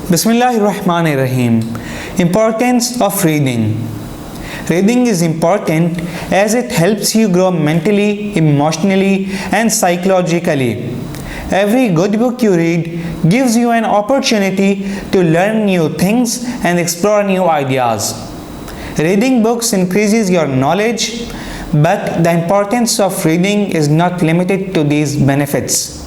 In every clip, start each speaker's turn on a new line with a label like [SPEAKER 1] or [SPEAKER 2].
[SPEAKER 1] Bismillahirrahmanirrahim. Importance of reading. Reading is important as it helps you grow mentally, emotionally, and psychologically. Every good book you read gives you an opportunity to learn new things and explore new ideas. Reading books increases your knowledge, but the importance of reading is not limited to these benefits.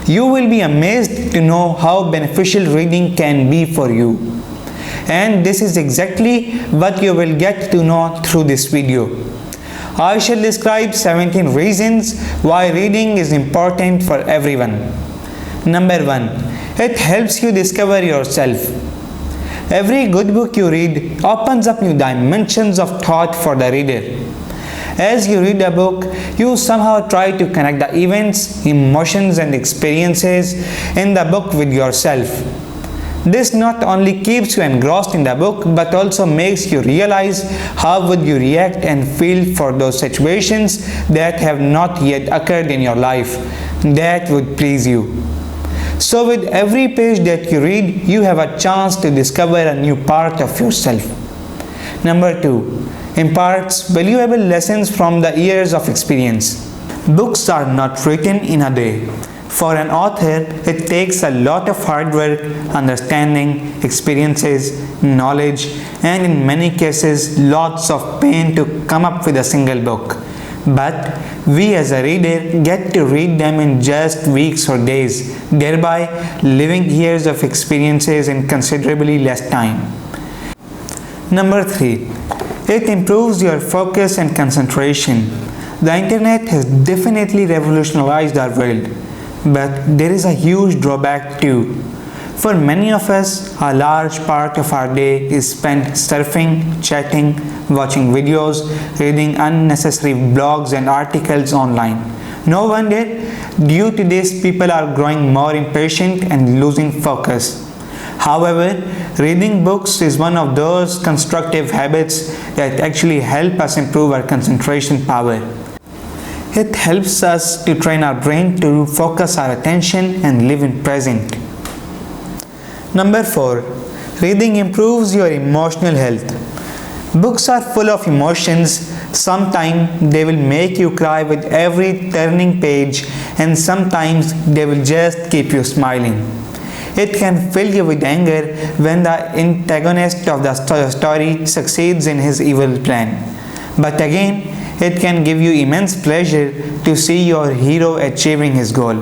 [SPEAKER 1] You will be amazed to know how beneficial reading can be for you. And this is exactly what you will get to know through this video. I shall describe 17 reasons why reading is important for everyone. Number 1. It helps you discover yourself. Every good book you read opens up new dimensions of thought for the reader. As you read a book, you somehow try to connect the events, emotions, and experiences in the book with yourself. This not only keeps you engrossed in the book, but also makes you realize how would you react and feel for those situations that have not yet occurred in your life that would please you. So with every page that you read, you have a chance to discover a new part of yourself. Number 2. Imparts valuable lessons from the years of experience. Books are not written in a day. For an author, it takes a lot of hard work, understanding, experiences, knowledge, and in many cases, lots of pain to come up with a single book. But we as a reader get to read them in just weeks or days, thereby living years of experiences in considerably less time. Number 3. It improves your focus and concentration. The internet has definitely revolutionized our world, but there is a huge drawback too. For many of us, a large part of our day is spent surfing, chatting, watching videos, reading unnecessary blogs and articles online. No wonder, due to this, people are growing more impatient and losing focus. However, reading books is one of those constructive habits that actually help us improve our concentration power. It helps us to train our brain to focus our attention and live in present. Number 4. Reading improves your emotional health. Books are full of emotions. Sometimes they will make you cry with every turning page, and sometimes they will just keep you smiling. It can fill you with anger when the antagonist of the story succeeds in his evil plan. But again, it can give you immense pleasure to see your hero achieving his goal.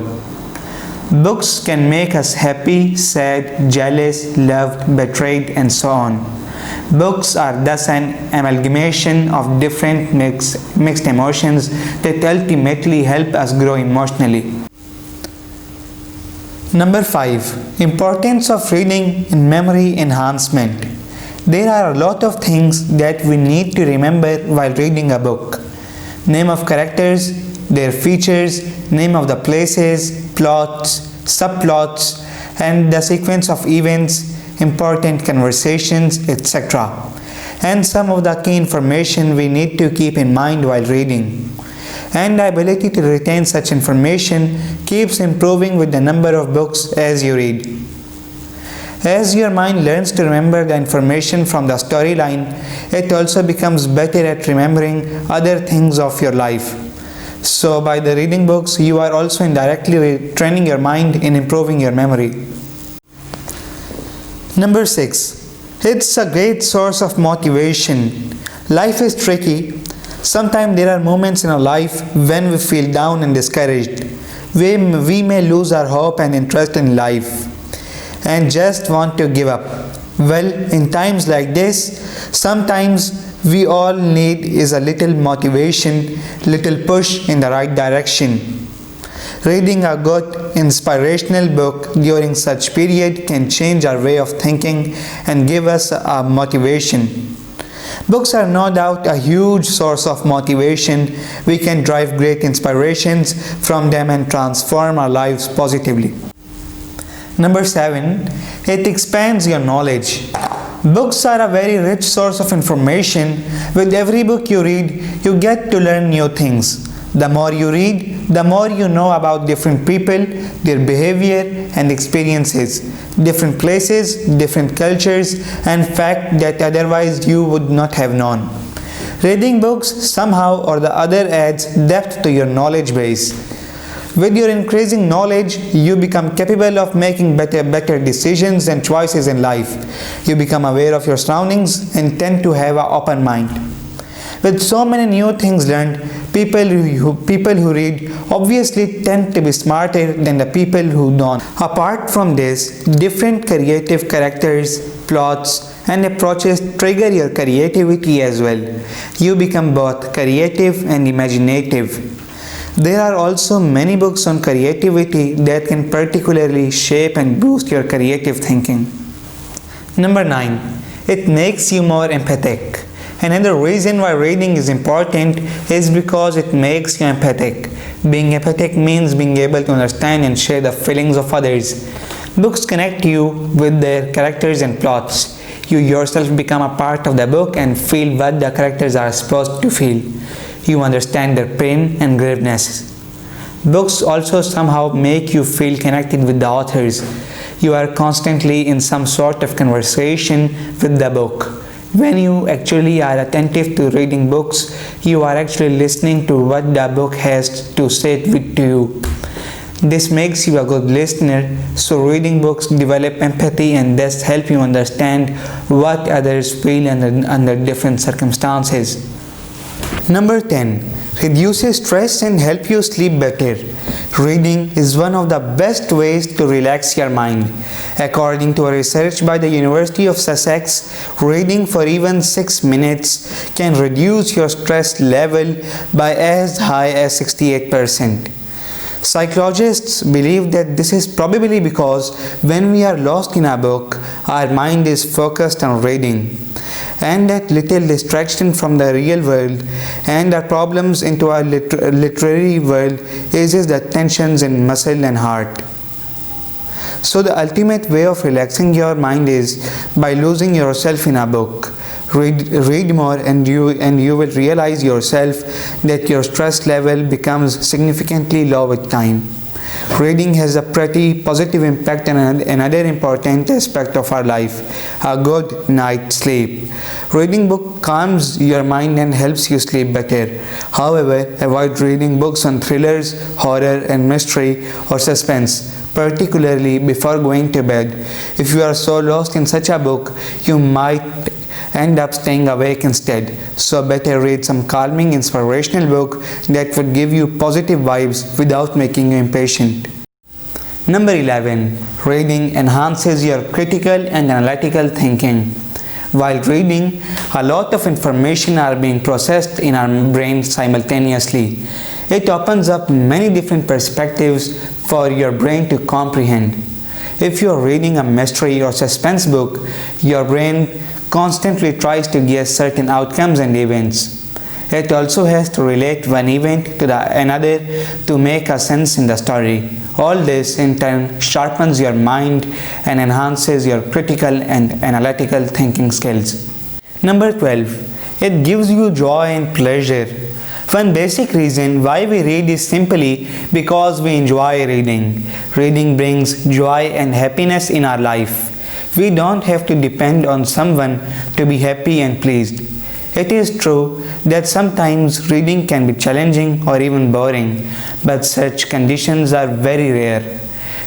[SPEAKER 1] Books can make us happy, sad, jealous, loved, betrayed, and so on. Books are thus an amalgamation of different mixed emotions that ultimately help us grow emotionally. Number 5. Importance of reading in memory enhancement. There are a lot of things that we need to remember while reading a book. Name of characters, their features, name of the places, plots, subplots, and the sequence of events, important conversations, etc. And some of the key information we need to keep in mind while reading. And the ability to retain such information keeps improving with the number of books as you read. As your mind learns to remember the information from the storyline, it also becomes better at remembering other things of your life. So by the reading books, you are also indirectly training your mind in improving your memory. Number 6. It's a great source of motivation. Life is tricky. Sometimes there are moments in our life when we feel down and discouraged. We may lose our hope and interest in life and just want to give up. Well, in times like this, sometimes we all need is a little motivation, little push in the right direction. Reading a good, inspirational book during such period can change our way of thinking and give us a motivation. Books are no doubt a huge source of motivation. We can derive great inspirations from them and transform our lives positively. Number 7. It expands your knowledge. Books are a very rich source of information. With every book you read, you get to learn new things. The more you read, the more you know about different people, their behavior and experiences, different places, different cultures, and facts that otherwise you would not have known. Reading books somehow or the other adds depth to your knowledge base. With your increasing knowledge, you become capable of making better decisions and choices in life. You become aware of your surroundings and tend to have an open mind. With so many new things learned, people who read obviously tend to be smarter than the people who don't. Apart from this, different creative characters, plots, and approaches trigger your creativity as well. You become both creative and imaginative. There are also many books on creativity that can particularly shape and boost your creative thinking. Number 9. It makes you more empathic. Another reason why reading is important is because it makes you empathic. Being empathic means being able to understand and share the feelings of others. Books connect you with their characters and plots. You yourself become a part of the book and feel what the characters are supposed to feel. You understand their pain and grievances. Books also somehow make you feel connected with the authors. You are constantly in some sort of conversation with the book. When you actually are attentive to reading books, you are actually listening to what the book has to say to you. This makes you a good listener, so reading books develop empathy and thus help you understand what others feel under different circumstances. Number 10. Reduces stress and help you sleep better. Reading is one of the best ways to relax your mind. According to a research by the University of Sussex, reading for even 6 minutes can reduce your stress level by as high as 68%. Psychologists believe that this is probably because when we are lost in a book, our mind is focused on reading, and that little distraction from the real world and our problems into our literary world eases the tensions in muscle and heart. So the ultimate way of relaxing your mind is by losing yourself in a book. Read more and you will realize yourself that your stress level becomes significantly low with time. Reading has a pretty positive impact on another important aspect of our life, a good night's sleep. Reading book calms your mind and helps you sleep better. However, avoid reading books on thrillers, horror and mystery or suspense, particularly before going to bed. If you are so lost in such a book, you might end up staying awake instead. So better read some calming, inspirational book that would give you positive vibes without making you impatient. Number 11. Reading enhances your critical and analytical thinking. While reading, a lot of information are being processed in our brain simultaneously. It opens up many different perspectives for your brain to comprehend. If you are reading a mystery or suspense book, your brain constantly tries to guess certain outcomes and events. It also has to relate one event to another to make a sense in the story. All this in turn sharpens your mind and enhances your critical and analytical thinking skills. Number 12. It gives you joy and pleasure. One basic reason why we read is simply because we enjoy reading. Reading brings joy and happiness in our life. We don't have to depend on someone to be happy and pleased. It is true that sometimes reading can be challenging or even boring, but such conditions are very rare.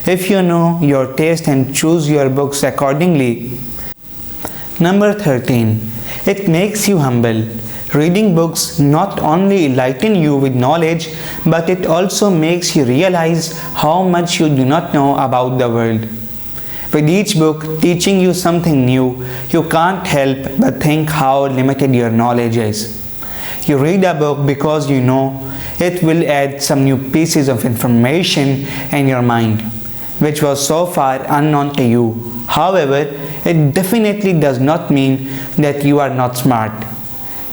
[SPEAKER 1] If you know your taste and choose your books accordingly. Number 13. It makes you humble. Reading books not only enlighten you with knowledge, but it also makes you realize how much you do not know about the world. With each book teaching you something new, you can't help but think how limited your knowledge is. You read a book because you know it will add some new pieces of information in your mind, which was so far unknown to you. However, it definitely does not mean that you are not smart.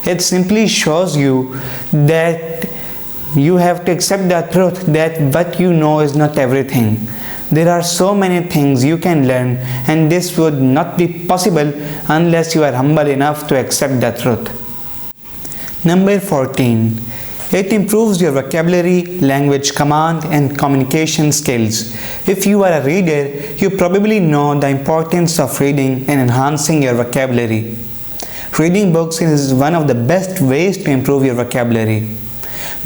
[SPEAKER 1] It simply shows you that you have to accept the truth that what you know is not everything. There are so many things you can learn, and this would not be possible unless you are humble enough to accept the truth. Number 14. It improves your vocabulary, language command, and communication skills. If you are a reader, you probably know the importance of reading and enhancing your vocabulary. Reading books is one of the best ways to improve your vocabulary.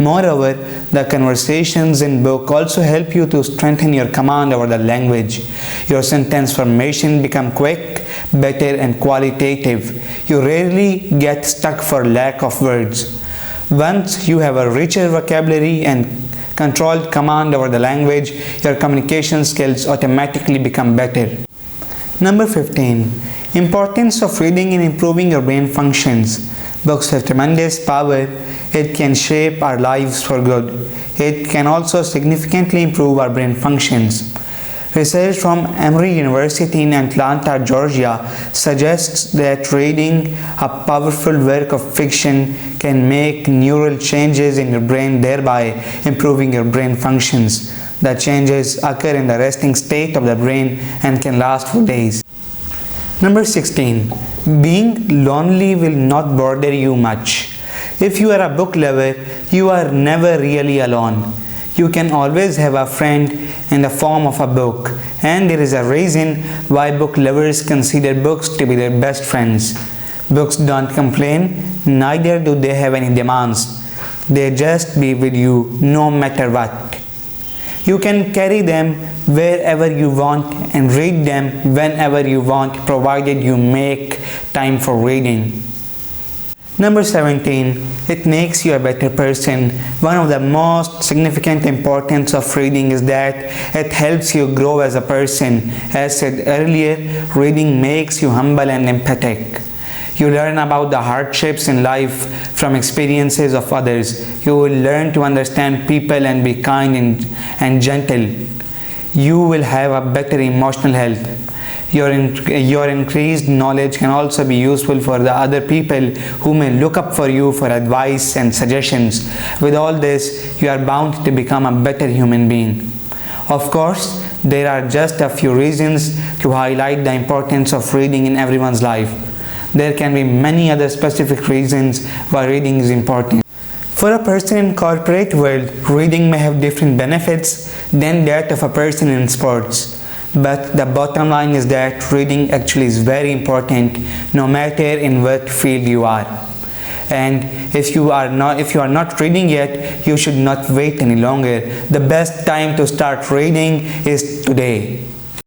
[SPEAKER 1] Moreover, the conversations in book also help you to strengthen your command over the language. Your sentence formation become quick, better, and qualitative. You rarely get stuck for lack of words. Once you have a richer vocabulary and controlled command over the language, your communication skills automatically become better. Number 15. Importance of reading in improving your brain functions. Books have tremendous power. It can shape our lives for good. It can also significantly improve our brain functions. Research from Emory University in Atlanta, Georgia suggests that reading a powerful work of fiction can make neural changes in your brain, thereby improving your brain functions. The changes occur in the resting state of the brain and can last for days. Number 16. Being lonely will not bother you much. If you are a book lover, you are never really alone. You can always have a friend in the form of a book, and there is a reason why book lovers consider books to be their best friends. Books don't complain, neither do they have any demands. They just be with you no matter what. You can carry them wherever you want and read them whenever you want, provided you make time for reading. Number 17. It makes you a better person. One of the most significant importance of reading is that it helps you grow as a person. As said earlier, reading makes you humble and empathetic. You learn about the hardships in life from experiences of others. You will learn to understand people and be kind and gentle. You will have a better emotional health. Your increased knowledge can also be useful for the other people who may look up for you for advice and suggestions. With all this, you are bound to become a better human being. Of course, there are just a few reasons to highlight the importance of reading in everyone's life. There can be many other specific reasons why reading is important. For a person in corporate world, reading may have different benefits than that of a person in sports. But the bottom line is that reading actually is very important no matter in what field you are. And if you are not reading yet, you should not wait any longer. The best time to start reading is today.